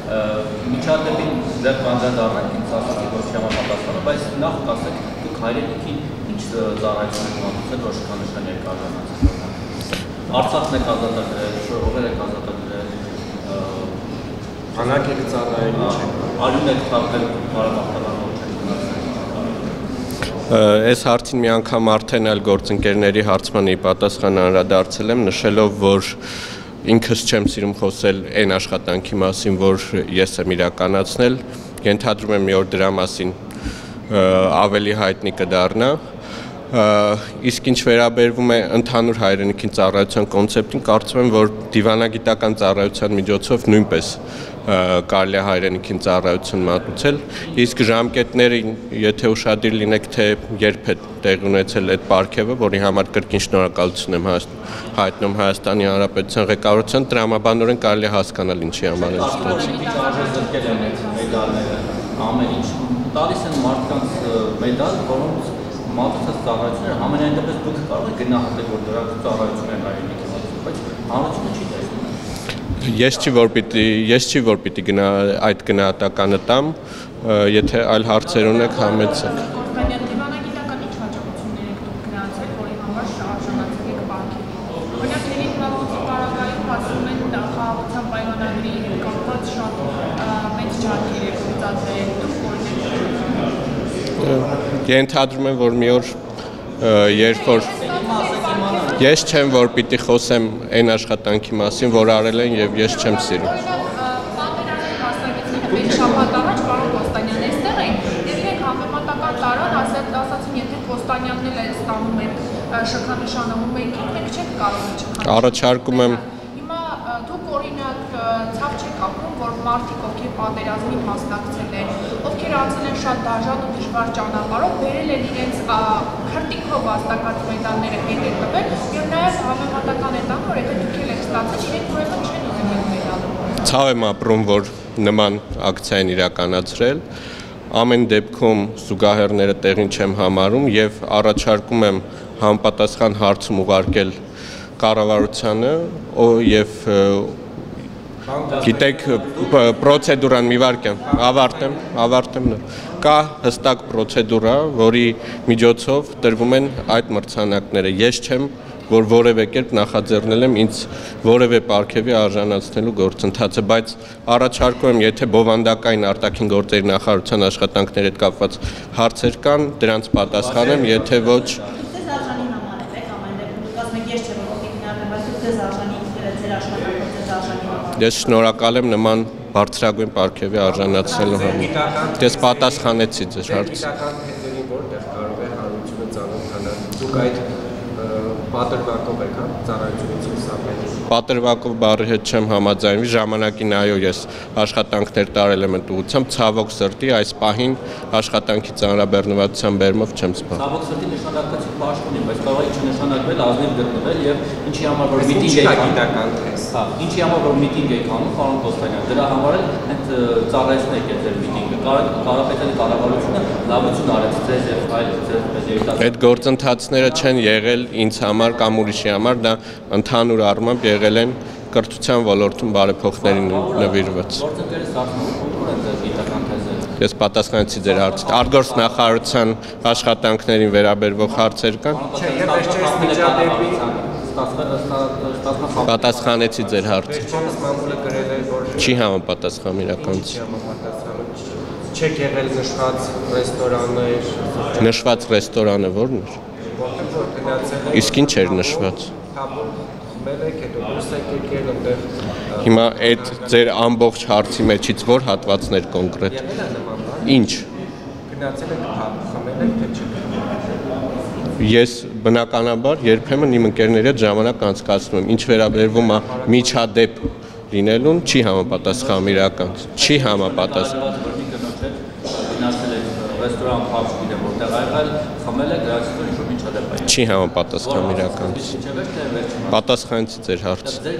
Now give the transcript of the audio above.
Միջադեպին դեռ անդրադառնանք, ինձ ասացիք, որ չի համապատասխանում, բայց նախ կասեք, դուք հայրենիքին ինչ ծառայություն եք մատուցել, որ շքանշան եք արժանացել։ Արցախն եք ազատագրել, շորողեր եք ազատագրել, Անակ եք ծառայել, արյուն եք թափել Ղարաբաղ Այս հարցին մի անգամ արդեն այլ գործընկերների հարցմանի պատասխան անդրադարձել եմ, նշելով, որ ինքս չեմ սիրում խոսել այն աշխատանքի մասին, որ ես եմ իրականացնել, ենթադրում եմ մի օր դրա մասին ավելի հայտնի կդառնա, իսկ ինչ վերաբերվում է ընդհանուր հայրենիքին ծառայության կոնցեպտին, կարծում եմ, որ դիվանագիտական ծառայության միջոցով նույնպես կարելի է հայրենիքին ծառայություն մատուցել, իսկ ժամկետները, եթե ուշադիր լինեք, թե երբ է տեղի ունեցել այդ պարգևը, որի համար կրկին շնորհակալություն եմ հայտնում Հայաստանի Հանրապետության ղեկավարության, տրամաբանորեն կարելի է հասկանալ ինչի համար են ստացել։ Ամեն ինչ տալիս են մարդկանց մեդալ, որոնց մատուցած ծառայությունները համենայն դեպս դուք կարող եք գնահատել, որ դրանք ծառայություն են հայրենիքի մատուցում, բայց հանրությունը չի տեսնում։ Ես չի որ պիտի այդ գնահատականը տամ, եթե այլ հարցեր ունեք, համեցեք։ Դիվանագիտական ինչ հաջողություններ եք դուք գրանցել, որի համար արժանացել եք պարգևի։ Օրինակ, Երևանցի պարագայում ասում են խաղաղության պայմանագրի հետ կապված շատ մեծ ջանքեր եք գործադրել, դուք Ենթադրում եմ, որ մի օր երբ որ ես չեմ, որ պիտի խոսեմ այն աշխատանքի մասին, որ արել են եւ ես չեմ սիրում։ Մեկ շաբաթ առաջ պարոն Կոստանյանն այստեղ էին եւ իրենք համեմատական տարան ասացին, եթե Կոստանյանն էլ է ստանում այդ շքանշանը ու մենք չեք կարող շքանշան։ Առաջարկում եմ Հիմա դուք օրինակ ցավ չեք ապրում, որ մարդիկ, ովքեր պատերազմին մասնակցել են, ովքեր անցել են շատ դաժան ու դժվար ճանապարհով, բերել են իրենց քրտիկով վաստակած մեդալները հետ են տվել եւ նաեւ համեմատական է տան, որ եթե դուք եք ստացել, իրենք ուրեմն չեն ուզում այդ մեդալը։ Ցավ եմ ապրում, որ նման ակցիա են իրականացրել, ամեն դեպքում զուգահեռները տեղին չեմ համարում եւ առաջարկում եմ համապատասխան հարցում ուղարկել կառավարությանը եւ գիտեք պրոցեդուրան մի վարքյան ավարտեմ կա հստակ պրոցեդուրա, որի միջոցով տրվում են այդ մրցանակները։ Ես չեմ, որ որևէ կերպ նախաձեռնել եմ ինձ որևէ պարգևի արժանացնելու գործընթացը, բայց առաջարկում եմ, եթե բովանդակային արտաքին գործերի նախարարության աշխատանքների հետ կապված հարցեր կան, դրանց պատասխանեմ, եթե ոչ Ես շնորհակալ եմ նման բարձրագույն պարգևի արժանացնելու համար։ Ես պատասխանեցի ձեր հարցին։ Գիտական հետերին որտեղ կարող է հարությունը ծանոթանալ։ Դուք այդ պատրվակով եք, ծառայությունից խուսափել։ Պատրվակով բառի հետ չեմ համաձայնվի, ժամանակին այո ես աշխատանքներ տարել եմ այդ ուղղությամբ, ցավոք սրտի այս պահին աշխատանքի ծանրաբեռնվածության բերումով չեմ զբաղվել։ Ցավոք սրտի նշանակացի պաշտոնի, բայց կարող է չնշանակվել ազնիվ գտնվել եւ ինչի համար որ միտինգ եք անում, ինչի համար որ միտինգ եք անում, պարոն Կոստանյան, դրա համար էլ այդ ծառայությունն եք ձեր միտինգը, Կարապետյանի կառավարությունը լավություն արեց ձեզ եւ այլ ձեր երիտասարդ։ Այդ գործընթացները չեն եղել ինձ համար կամ ուրիշի համար, դա ընդհանուր առմամբ եղել են կրթության ոլորտում բարեփոխներին նվիրված։ Գործընկերս ասում են ձեր գիտական թեզերը։ Ես պատասխանեցի ձեր հարցին։ Արտգործ նախարարության աշխատանքներին վերաբերող հարցեր կան։ Չէ, եւ վերջերս միջադեպի Պատասխանեցի ձեր հարցին։ վերջերս մամուլը գրել է, որ Չի համապատասխանում իրականություն։ չեք եղել նշված ռեստորաններ, Նշված ռեստորանը ո՞րն էր։ որտեղ որ գնացել եք, Իսկ ինչ էր նշված։ խմել եք, հետո դուրս եք եկել այնտեղ Հիմա այդ ձեր ամբողջ հարցի մեջից ո՞ր հատվածներ կոնկրետ։ Ինչ։ գնացել եք խմել եք, թե չեք։ Ես բնականաբար երբեմն իմ ընկերների հետ ժամանակ անցկացնում եմ, ինչ վերաբերվում է միջադեպ լինելուն, չի համապատասխանում իրականություն, չի համապատասխանում։ Ռեստորան փաբ գիտեմ որտեղ եղել, խմել եք, դրանից ինչ միջադեպ է։ Չի համապատասխանում իրականություն։ Պատասխանեցի ձեր հարցին։